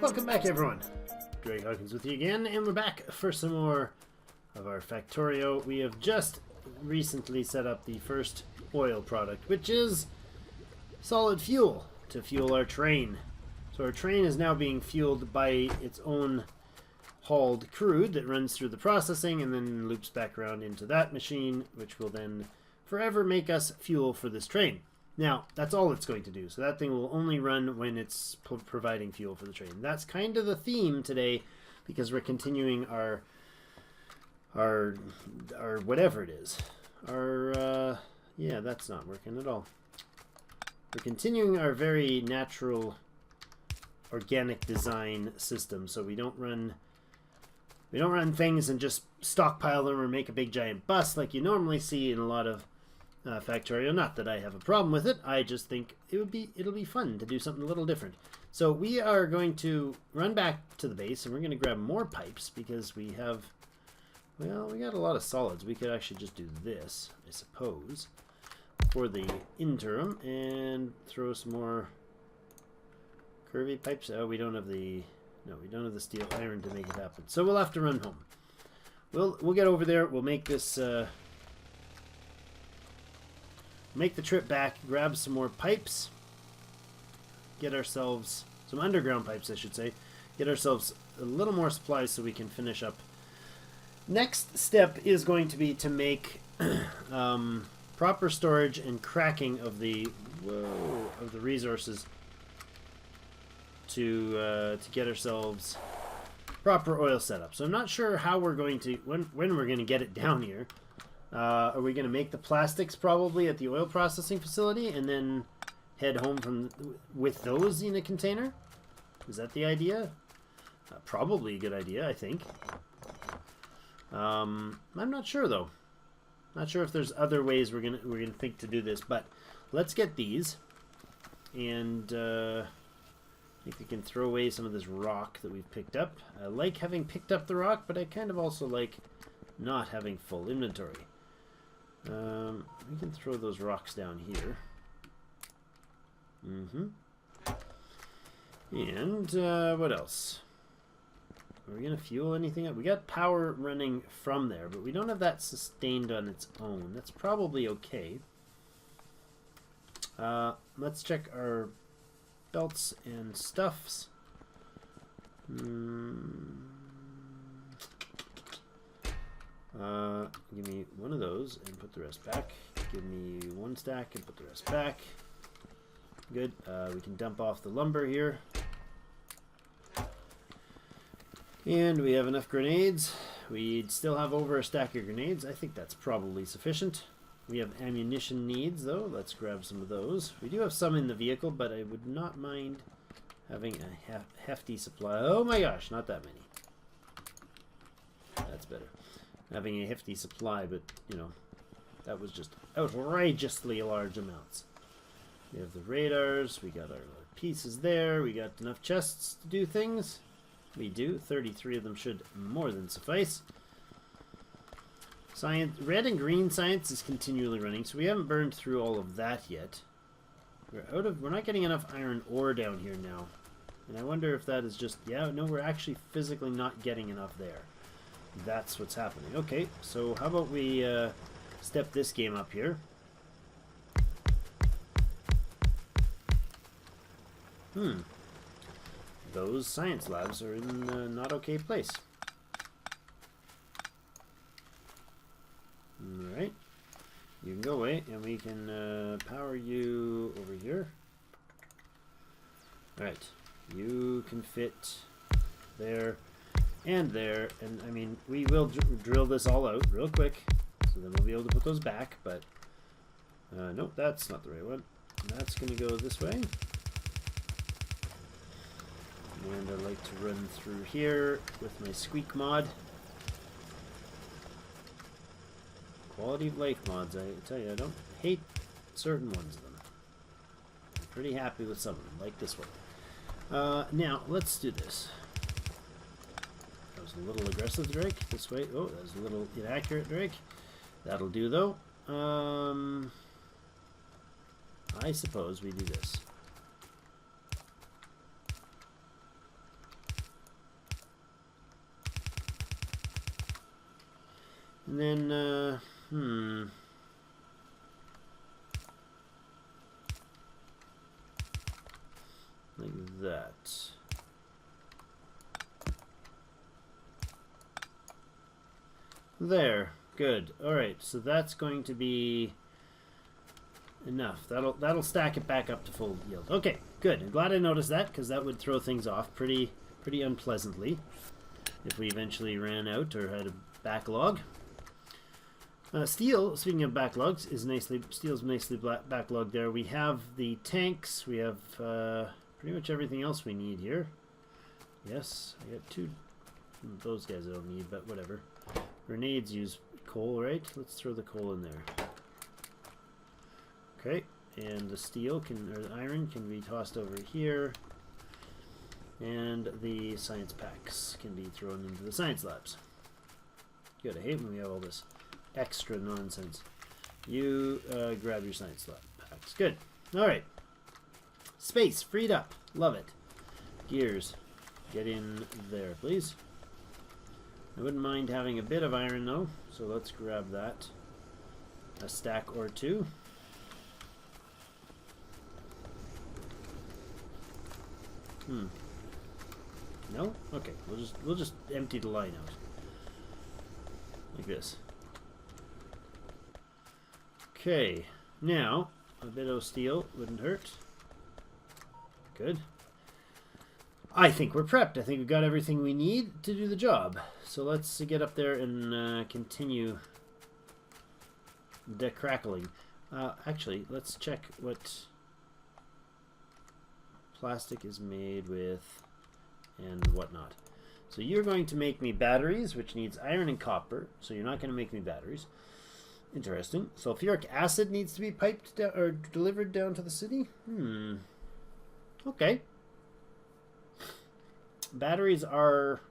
Welcome back, everyone. Drake Hawkins with you again, and we're back for some more of our Factorio. We have just recently set up the first oil product, which is solid fuel to fuel our train. So our train is now being fueled by its own hauled crude that runs through the processing and then loops back around into that machine, which will then forever make us fuel for this train. Now, that's all it's going to do. So that thing will only run when it's providing fuel for the train. That's kind of the theme today, because we're continuing our whatever it is. Yeah, that's not working at all. We're continuing our very natural organic design system, so we don't run things and just stockpile them or make a big giant bus like you normally see in a lot of Factorio. Not that I have a problem with it. I just think it'll be fun to do something a little different. So we are going to run back to the base, and we're going to grab more pipes because we have, well, we got a lot of solids. We could actually just do this, I suppose, for the interim, and throw some more curvy pipes. Oh, we don't have the steel iron to make it happen. So we'll have to run home. We'll get over there. We'll make this make the trip back, grab some more pipes, get ourselves some underground pipes, I should say, get ourselves a little more supplies so we can finish up. Next step is going to be to make proper storage and cracking of the resources to get ourselves proper oil setup. So I'm not sure how we're going to when we're going to get it down here. Are we going to make the plastics probably at the oil processing facility and then head home with those in a container? Is that the idea? Probably a good idea, I think. I'm not sure though. Not sure if there's other ways we're gonna think to do this, but let's get these, and I think we can throw away some of this rock that we've picked up. I like having picked up the rock, but I kind of also like not having full inventory. We can throw those rocks down here. And what else? Are we going to fuel anything up? We got power running from there, but we don't have that sustained on its own. That's probably okay. Let's check our belts and stuffs. Give me one of those and put the rest back. Give me one stack and put the rest back. Good. We can dump off the lumber here. And we have enough grenades. We'd still have over a stack of grenades. I think that's probably sufficient. We have ammunition needs, though. Let's grab some of those. We do have some in the vehicle, but I would not mind having a hefty supply. Oh my gosh, not that many. That's better. Having a hefty supply, but, you know, that was just outrageously large amounts. We have the radars. We got our pieces there. We got enough chests to do things. We do. 33 of them should more than suffice. Science, red and green science is continually running, so we haven't burned through all of that yet. We're not getting enough iron ore down here now. And I wonder if that is just, yeah, no, we're actually physically not getting enough there. That's what's happening. Okay, so how about we step this game up here. Those science labs are in a not okay place. Alright. You can go away, and we can power you over here. Alright. You can fit there and there. And, I mean, we will drill this all out real quick. So then we'll be able to put those back. But, nope, that's not the right one. That's going to go this way. And I like to run through here with my Squeek mod. Quality of life mods, I tell you, I don't hate certain ones of them. I'm pretty happy with some of them, like this one. Now, let's do this. That was a little aggressive, Drake. This way. Oh, that was a little inaccurate, Drake. That'll do, though. I suppose we do this. And then, like that. There. Good. All right. So that's going to be enough. That'll stack it back up to full yield. Okay. Good. I'm glad I noticed that, because that would throw things off pretty unpleasantly if we eventually ran out or had a backlog. Steel, speaking of backlogs, steel's nicely backlogged there. We have the tanks. We have pretty much everything else we need here. Yes, I got 2. Those guys I don't need, but whatever. Grenades use coal, right? Let's throw the coal in there. Okay, and the steel or the iron can be tossed over here. And the science packs can be thrown into the science labs. Good, I hate when we have all this extra nonsense. You grab your science lab packs. Good. Alright. Space freed up. Love it. Gears. Get in there, please. I wouldn't mind having a bit of iron, though. So let's grab that. A stack or 2. No? Okay. We'll just empty the line out. Like this. Okay, now a bit of steel wouldn't hurt. Good. I think we're prepped. I think we've got everything we need to do the job. So let's get up there and continue the crackling. Actually, let's check what plastic is made with and whatnot. So you're going to make me batteries, which needs iron and copper. So you're not going to make me batteries. Interesting. Sulfuric acid needs to be piped down or delivered down to the city? Okay. Batteries are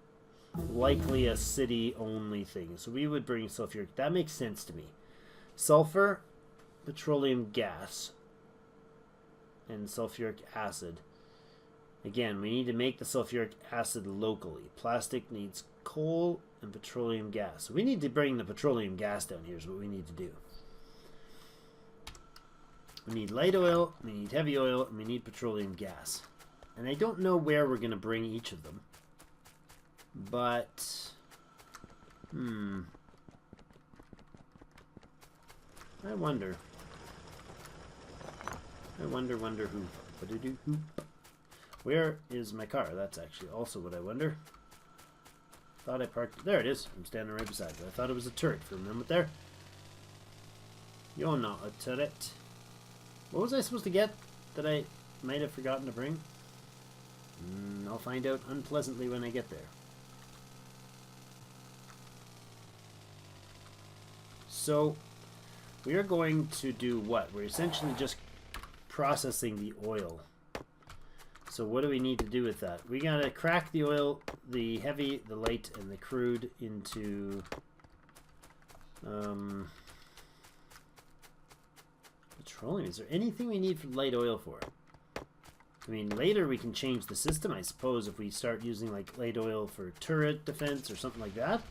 likely a city-only thing. So we would bring sulfuric. That makes sense to me. Sulfur, petroleum gas, and sulfuric acid. Again, we need to make the sulfuric acid locally. Plastic needs coal and petroleum gas. So we need to bring the petroleum gas down here is what we need to do. We need light oil, we need heavy oil, and we need petroleum gas. And I don't know where we're going to bring each of them. But, I wonder who. Who? Where is my car? That's actually also what I wonder. Thought I parked. There it is. I'm standing right beside it. I thought it was a turret for a moment there. You're not a turret. What was I supposed to get that I might have forgotten to bring? I'll find out unpleasantly when I get there. So, we are going to do what? We're essentially just processing the oil. So what do we need to do with that? We gotta crack the oil, the heavy, the light, and the crude into petroleum. Is there anything we need for light oil for? I mean, later we can change the system, I suppose, if we start using like light oil for turret defense or something like that.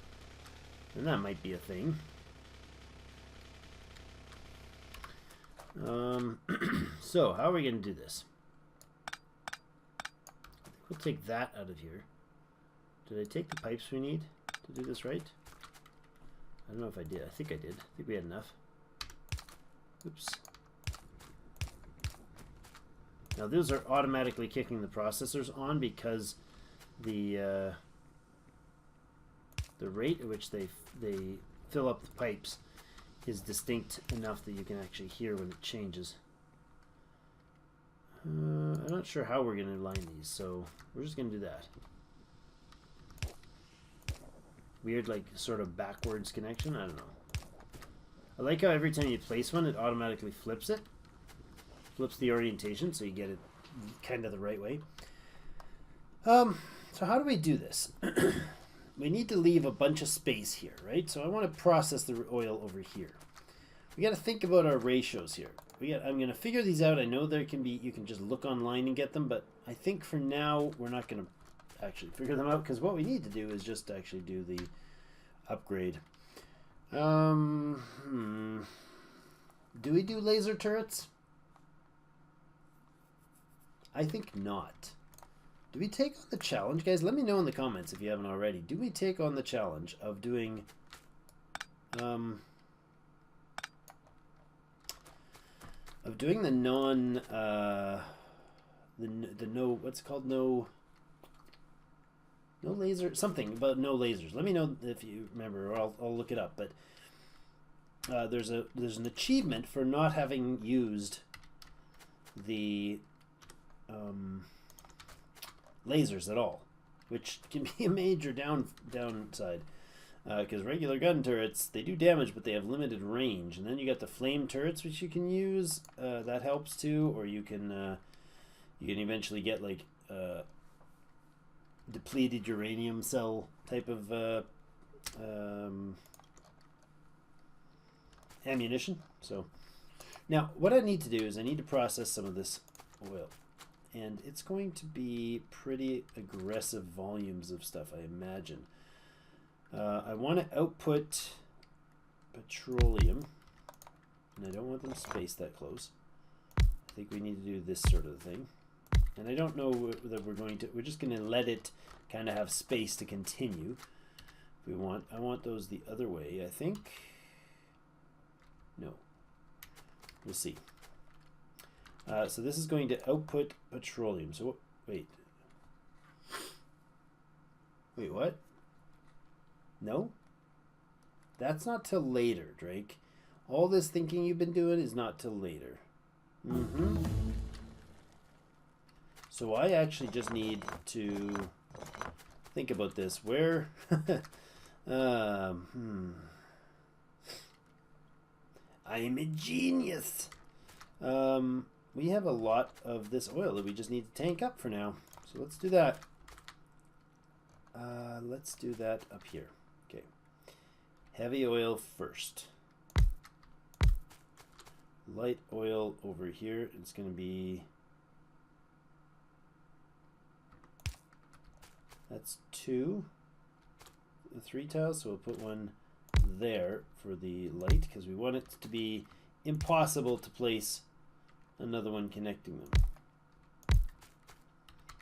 Then that might be a thing. So, how are we going to do this? We'll take that out of here. Did I take the pipes we need to do this right? I don't know if I did. I think I did. I think we had enough. Oops. Now those are automatically kicking the processors on because the rate at which they fill up the pipes is distinct enough that you can actually hear when it changes. I'm not sure how we're going to line these, so we're just going to do that. Weird, like, sort of backwards connection? I don't know. I like how every time you place one, it automatically flips it. Flips the orientation, so you get it kind of the right way. So how do we do this? We need to leave a bunch of space here, right? So I want to process the oil over here. We got to think about our ratios here. I'm gonna figure these out. I know there can be, you can just look online and get them, but I think for now we're not gonna actually figure them out, because what we need to do is just actually do the upgrade. Do we do laser turrets? I think not. Do we take on the challenge, guys? Let me know in the comments if you haven't already. Do we take on the challenge of doing the non the no, what's it called, no laser, something about no lasers. Let me know if you remember, or I'll look it up. But there's an achievement for not having used the lasers at all, which can be a major downside, because regular gun turrets, they do damage, but they have limited range. And then you got the flame turrets, which you can use. That helps too, or you can eventually get like depleted uranium cell type of ammunition. So now what I need to do is I need to process some of this oil, and it's going to be pretty aggressive volumes of stuff, I imagine. I want to output petroleum, and I don't want them spaced that close. I think we need to do this sort of thing. And I don't know that we're just going to let it kind of have space to continue. I want those the other way, I think. No. We'll see. So this is going to output petroleum. So wait, what? No? That's not till later, Drake. All this thinking you've been doing is not till later. So I actually just need to think about this. Where? I am a genius. We have a lot of this oil that we just need to tank up for now. So let's do that. Let's do that up here. Okay. Heavy oil first. Light oil over here. It's going to be... That's 2. 3 tiles, so we'll put one there for the light, because we want it to be impossible to place another one connecting them.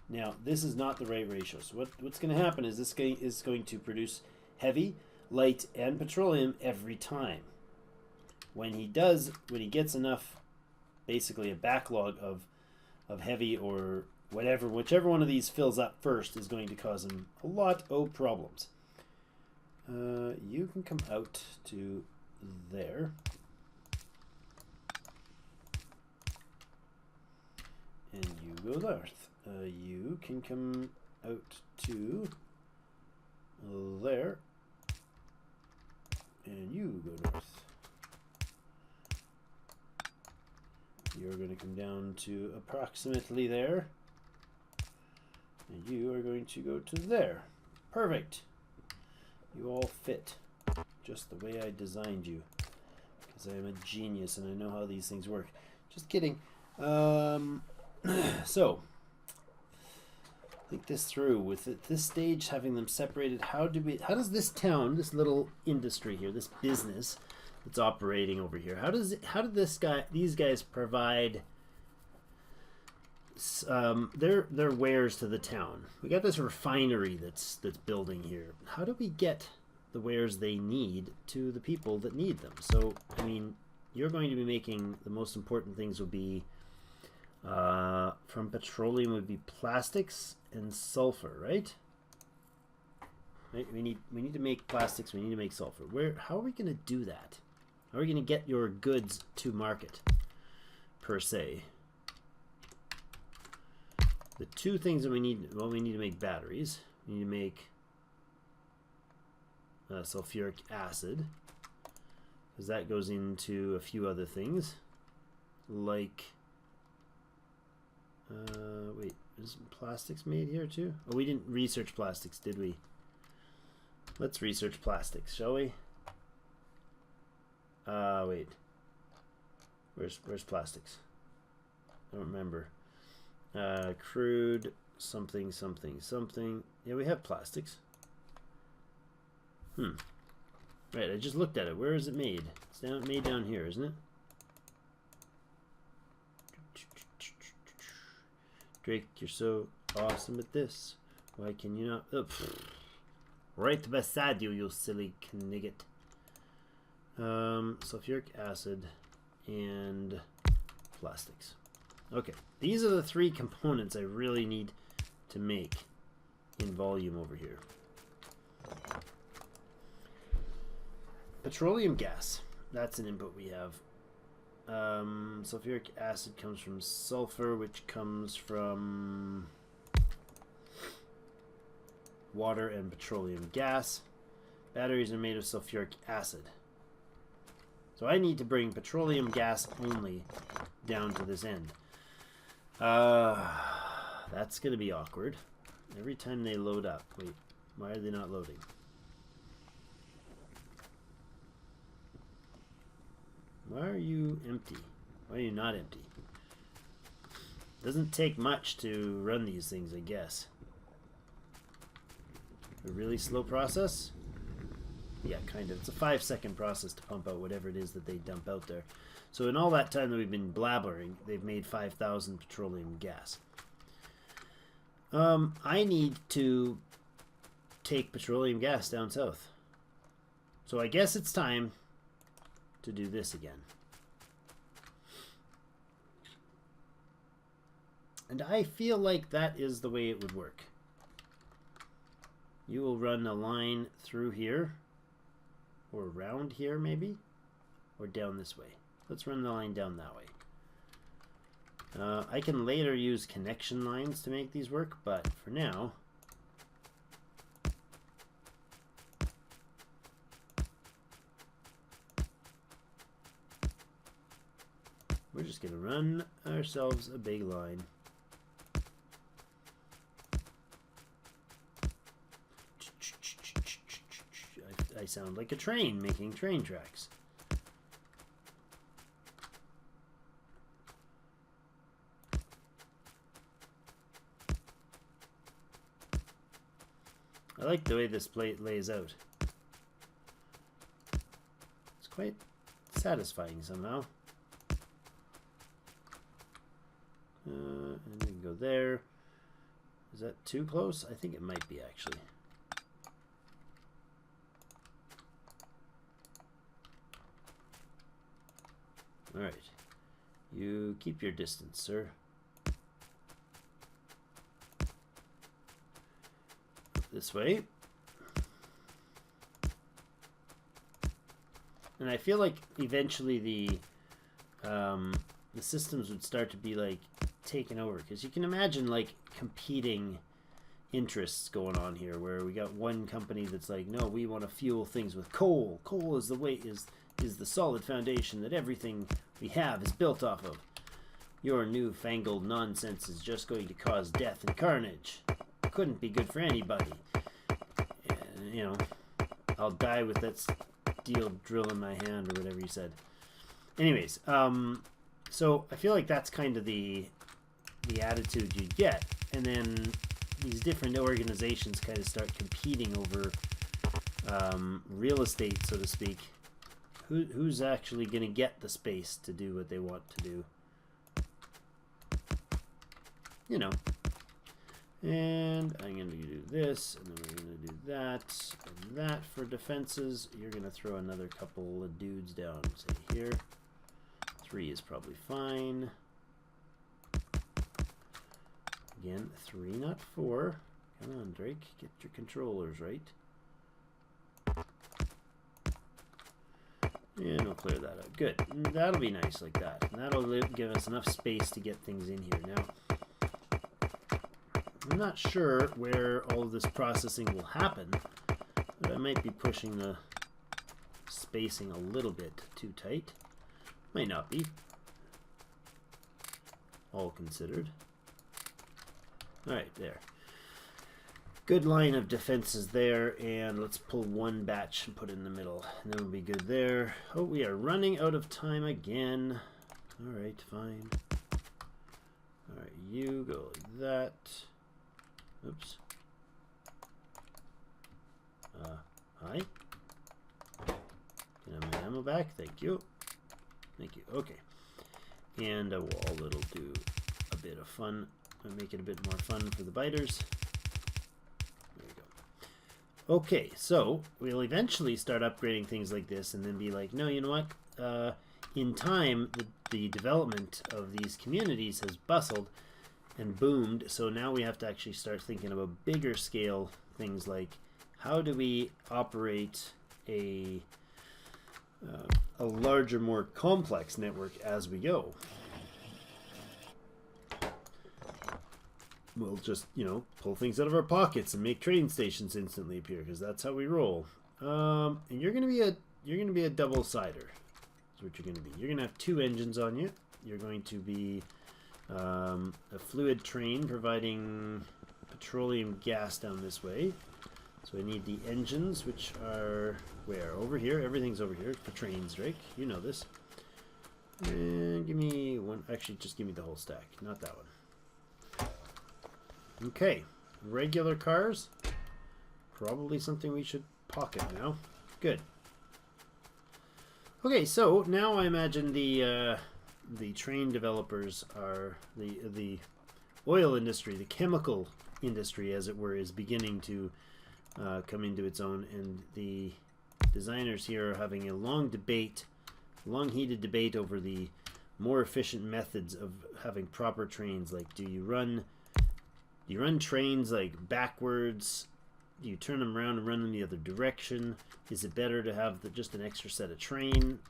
Now, this is not the right ratio. So what's going to happen is this guy is going to produce heavy, light, and petroleum every time. When he gets enough, basically a backlog of heavy or whatever, whichever one of these fills up first is going to cause him a lot of problems. You can come out to there. And you go north. You can come out to there. And you go north. You're going to come down to approximately there. And you are going to go to there. Perfect. You all fit just the way I designed you, because I am a genius and I know how these things work. Just kidding. So think this through. With at this stage, having them separated, how does this town, this little industry here, this business that's operating over here, how do these guys provide their wares to the town? We got this refinery that's building here. How do we get the wares they need to the people that need them? So I mean, you're going to be making, the most important things will be from petroleum would be plastics and sulfur, right? We need to make plastics, we need to make sulfur. How are we going to do that? How are we going to get your goods to market, per se? The two things that we need, well, we need to make batteries. We need to make sulfuric acid, because that goes into a few other things, like wait, is plastics made here too? Oh, we didn't research plastics, did we? Let's research plastics, shall we? Wait. Where's plastics? I don't remember. Crude something something something. Yeah, we have plastics. Right, I just looked at it. Where is it made? It's made down here, isn't it? Drake, you're so awesome at this. Why can you not? Oh, right beside you, you silly knigget. Sulfuric acid and plastics. Okay, these are the three components I really need to make in volume over here. Petroleum gas, that's an input we have. Sulfuric acid comes from sulfur, which comes from water and petroleum gas. Batteries are made of sulfuric acid. So I need to bring petroleum gas only down to this end. That's going to be awkward. Every time they load up. Wait, why are they not loading? Why are you empty? Why are you not empty? Doesn't take much to run these things, I guess. A really slow process? Yeah, kind of. It's a 5-second process to pump out whatever it is that they dump out there. So in all that time that we've been blabbering, they've made 5,000 petroleum gas. I need to take petroleum gas down south. So I guess it's time to do this again. And I feel like that is the way it would work. You will run a line through here, or around here maybe, or down this way. Let's run the line down that way. I can later use connection lines to make these work, but for now, we're just going to run ourselves a big line. I sound like a train making train tracks. I like the way this plate lays out. It's quite satisfying somehow. And we can go there. Is that too close? I think it might be actually. Alright. You keep your distance, sir. This way. And I feel like eventually the systems would start to be like taken over, because you can imagine like competing interests going on here, where we got one company that's like, no, we want to fuel things with coal. Coal is the way is the solid foundation that everything we have is built off of. Your newfangled nonsense is just going to cause death and carnage. Couldn't be good for anybody. And, you know, I'll die with that steel drill in my hand, or whatever you said. Anyways, so I feel like that's kind of the attitude you get, and then these different organizations kind of start competing over real estate, so to speak. Who's actually going to get the space to do what they want to do? You know. And I'm going to do this, and then we're going to do that, and that for defenses. You're going to throw another couple of dudes down, say here. 3 is probably fine. Again, 3, not 4. Come on, Drake, get your controllers right. And we'll clear that out. Good. That'll be nice like that. And that'll give us enough space to get things in here. Now, I'm not sure where all of this processing will happen, but I might be pushing the spacing a little bit too tight. Might not be. All considered. Alright, there. Good line of defenses there, and let's pull one batch and put it in the middle, and then we'll be good there. Oh, we are running out of time again. Alright, fine. Alright, you go like that. Oops. Hi. Can I have my ammo back? Thank you. Thank you. Okay. And a wall that'll do a bit of fun. Make it a bit more fun for the biters. There we go. Okay, so we'll eventually start upgrading things like this and then be like, no, you know what? In time, the development of these communities has bustled and boomed, so now we have to actually start thinking about bigger scale things like how do we operate a larger, more complex network as we go. We'll just, you know, pull things out of our pockets and make trading stations instantly appear because that's how we roll. And you're gonna be a double-sider. That's what you're gonna be. You're gonna have 2 engines on you. You're going to be a fluid train providing petroleum gas down this way. So I need the engines, which are where? Over here. Everything's over here for trains, Drake. You know this. And give me one. Actually, just give me the whole stack, not that one. Okay. Regular cars. Probably something we should pocket now. Good. Okay, so now I imagine the train developers are the oil industry, the chemical industry, as it were, is beginning to come into its own, and the designers here are having a long heated debate over the more efficient methods of having proper trains. Like, do you run trains like backwards? Do you turn them around and run them the other direction? Is it better to have just an extra set of train,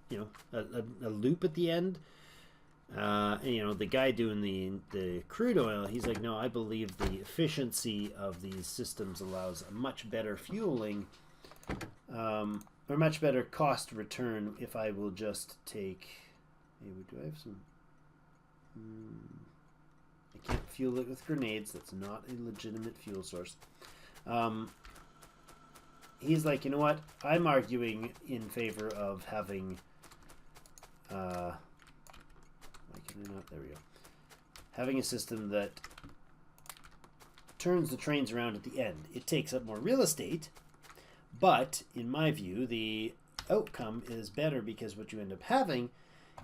you know, a loop at the end? And, you know, the guy doing the crude oil, he's like, no, I believe the efficiency of these systems allows a much better fueling, or much better cost return if I will just take. Hey, do I have some? I can't fuel it with grenades. That's not a legitimate fuel source. He's like, you know what? I'm arguing in favor of having. There we go. Having a system that turns the trains around at the end. It takes up more real estate, but in my view, the outcome is better because what you end up having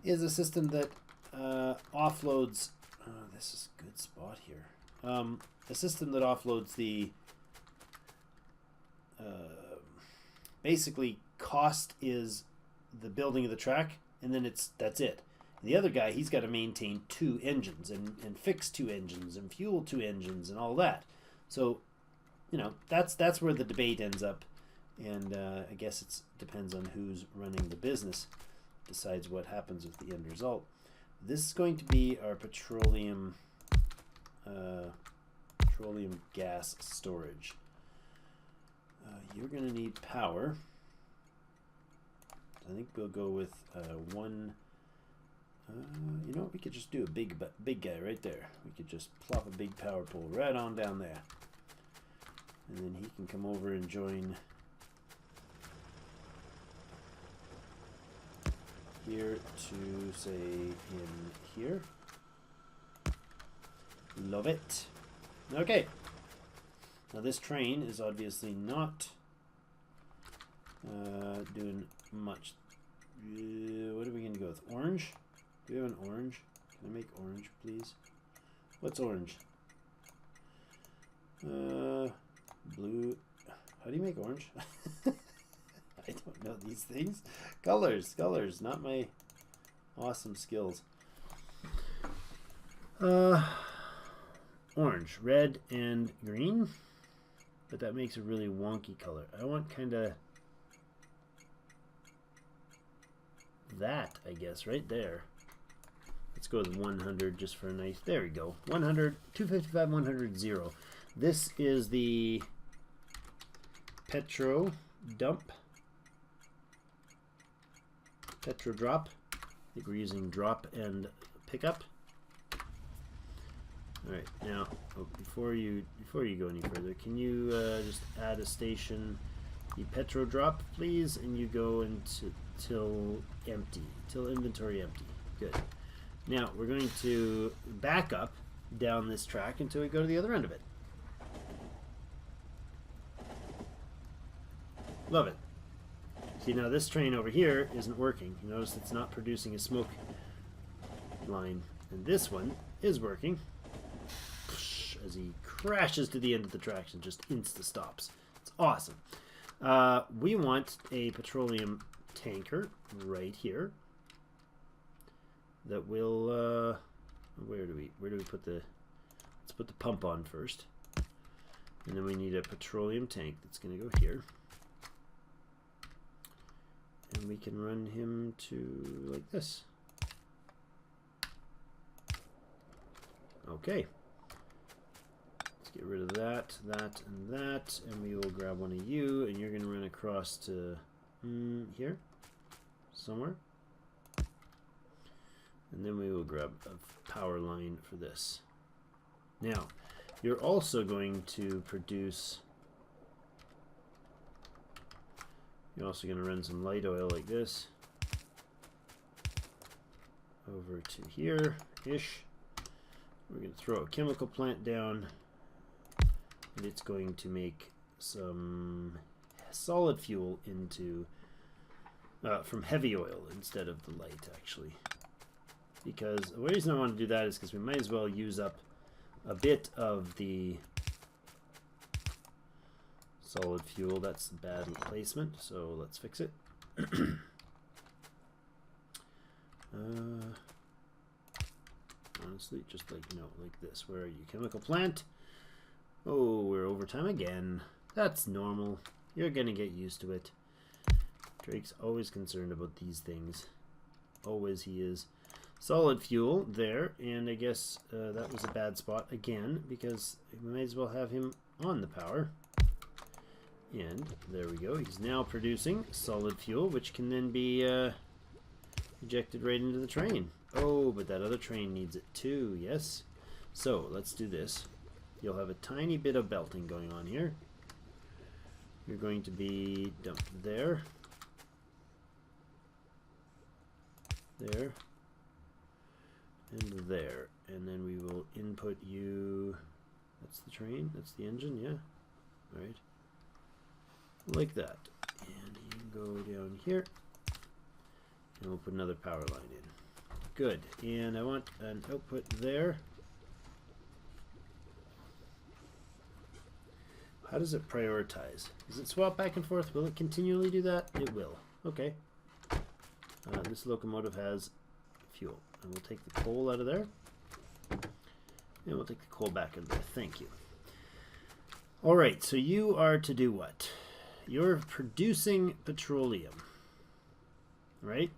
is a system that offloads. This is a good spot here. A system that offloads the basically cost is the building of the track, and then that's it. The other guy, he's got to maintain 2 engines and fix 2 engines and fuel 2 engines and all that. So, you know, that's where the debate ends up. And I guess it depends on who's running the business, decides what happens with the end result. This is going to be our petroleum gas storage. You're going to need power. I think we'll go with one. You know, we could just do a big guy right there. We could just plop a big power pole right on down there, and then he can come over and join here to say in here. Love it. Okay. Now this train is obviously not doing much. What are we going to go with? Orange? Do we have an orange? Can I make orange, please? What's orange? Blue. How do you make orange? I don't know these things. Colors, not my awesome skills. Orange, red, and green. But that makes a really wonky color. I want kind of that, I guess, right there. Let's go with 100 just for a nice. There we go. 100, 255, 100, 0. This is the Petro dump. Petro drop. I think we're using drop and pickup. All right, now before you go any further, can you just add a station, the Petro drop, please, and you go into till empty, till inventory empty. Good. Now we're going to back up down this track until we go to the other end of it. Love it. See, now this train over here isn't working. You notice it's not producing a smoke line. And this one is working. As he crashes to the end of the track and just insta-stops. It's awesome. We want a petroleum tanker right here that will where do we put the, let's put the pump on first, and then we need a petroleum tank that's going to go here, and we can run him to like this. Okay, let's get rid of that, and that, and we will grab one of you, and you're going to run across to here somewhere. And then we will grab a power line for this. Now, you're also going to produce, you're also going to run some light oil like this over to here-ish. We're going to throw a chemical plant down, and it's going to make some solid fuel into, from heavy oil instead of the light, actually. Because the reason I want to do that is because we might as well use up a bit of the solid fuel. That's bad placement, so let's fix it. Honestly, just like, you know, like this. Where are you, chemical plant? Oh, we're over time again. That's normal. You're gonna get used to it. Drake's always concerned about these things. Always he is. Solid fuel there, and I guess that was a bad spot again, because we may as well have him on the power. And there we go. He's now producing solid fuel, which can then be ejected right into the train. Oh, but that other train needs it too, yes. So let's do this. You'll have a tiny bit of belting going on here. You're going to be dumped there. There. And there, and then we will input you. That's the train, that's the engine, yeah. All right, like that. And you can go down here, and we'll put another power line in. Good, and I want an output there. How does it prioritize? Does it swap back and forth? Will it continually do that? It will. Okay. This locomotive has fuel. And we'll take the coal out of there. And we'll take the coal back out of there. Thank you. Alright, so you are to do what? You're producing petroleum. Right?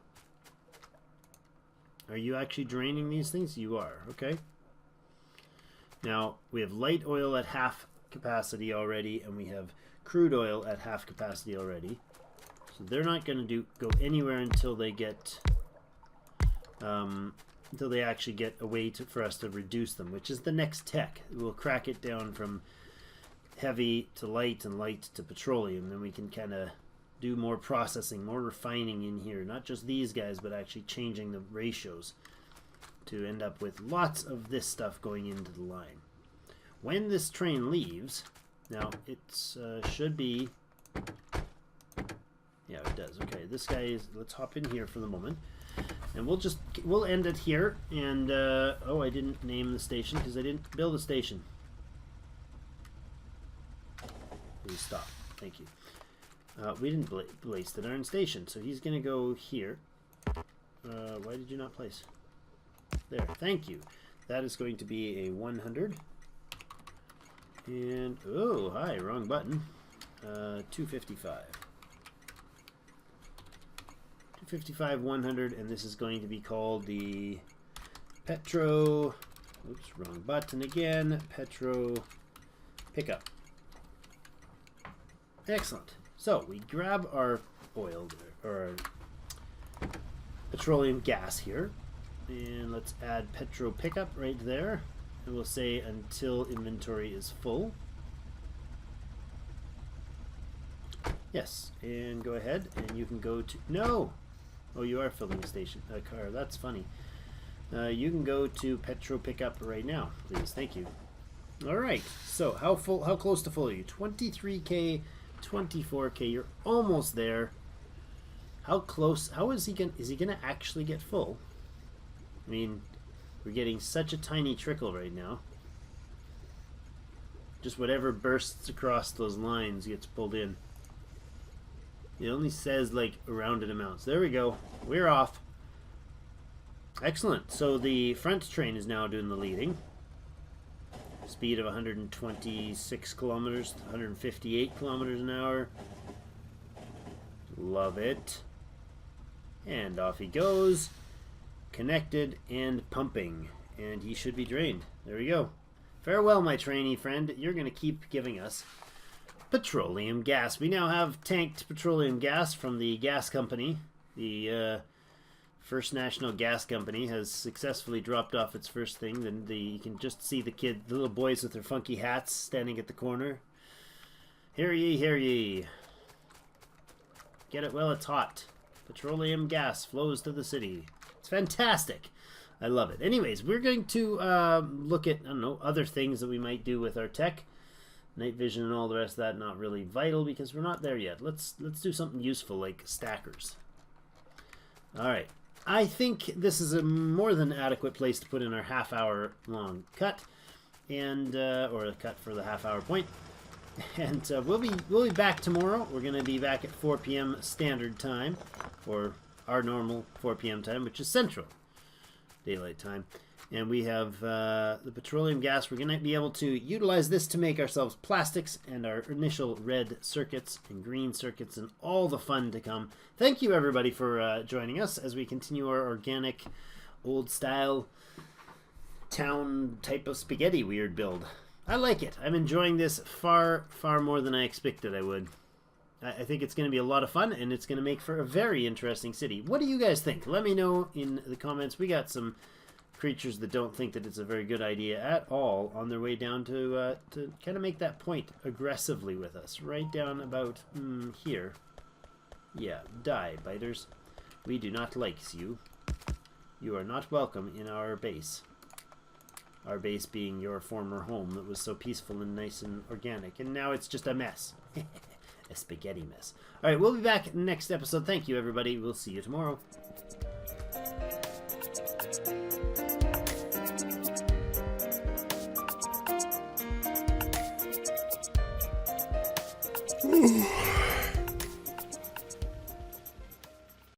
Are you actually draining these things? You are. Okay. Now, we have light oil at half capacity already, and we have crude oil at half capacity already. So they're not going to go anywhere until they get... until they actually get a way for us to reduce them, which is the next tech. We'll crack it down from heavy to light and light to petroleum. Then we can kind of do more processing, more refining in here. Not just these guys, but actually changing the ratios to end up with lots of this stuff going into the line. When this train leaves, now it should be... Yeah, it does. Okay, this guy is... Let's hop in here for the moment. And we'll end it here. And oh, I didn't name the station because I didn't build a station. Please stop. Thank you. We didn't place the darn station, so he's gonna go here. Why did you not place? There. Thank you. That is going to be a 100. And oh, hi, wrong button. 255. 255, 100, and this is going to be called the Petro, oops, wrong button again, Petro Pickup. Excellent. So we grab our oil, or our petroleum gas here, and let's add Petro Pickup right there, and we'll say until inventory is full. Yes, and go ahead, and you can go to, no! Oh, you are filling a car. That's funny. you can go to Petro Pickup right now, please. Thank you. All right. So how close to full are you? 23K, 24K. You're almost there. How close? How is he gonna actually get full? I mean, we're getting such a tiny trickle right now. Just whatever bursts across those lines gets pulled in. It only says like rounded amounts. There we go. We're off. Excellent. So the front train is now doing the leading. Speed of 126 kilometers, 158 kilometers an hour. Love it. And off he goes. Connected and pumping. And he should be drained. There we go. Farewell, my trainee friend. You're going to keep giving us petroleum gas. We now have tanked petroleum gas from the gas company. The First National Gas Company has successfully dropped off its first thing. Then you can just see the little boys with their funky hats standing at the corner. Hear ye, hear ye. Get it while it's hot. Petroleum gas flows to the city. It's fantastic. I love it. Anyways, we're going to look at, I don't know, other things that we might do with our tech. Night vision and all the rest of that, not really vital because we're not there yet. Let's do something useful like stackers. All right. I think this is a more than adequate place to put in our half-hour long cut, and or a cut for the half-hour point. And we'll be back tomorrow. We're going to be back at 4 p.m. Standard Time, or our normal 4 p.m. time, which is Central Daylight Time. And we have the petroleum gas. We're going to be able to utilize this to make ourselves plastics and our initial red circuits and green circuits and all the fun to come. Thank you, everybody, for joining us as we continue our organic, old-style, town type of spaghetti weird build. I like it. I'm enjoying this far, far more than I expected I would. I think it's going to be a lot of fun, and it's going to make for a very interesting city. What do you guys think? Let me know in the comments. We got some creatures that don't think that it's a very good idea at all on their way down to kind of make that point aggressively with us. Right down about here. Yeah, die, biters. We do not like you. You are not welcome in our base. Our base being your former home that was so peaceful and nice and organic. And now it's just a mess. A spaghetti mess. Alright, we'll be back next episode. Thank you, everybody. We'll see you tomorrow.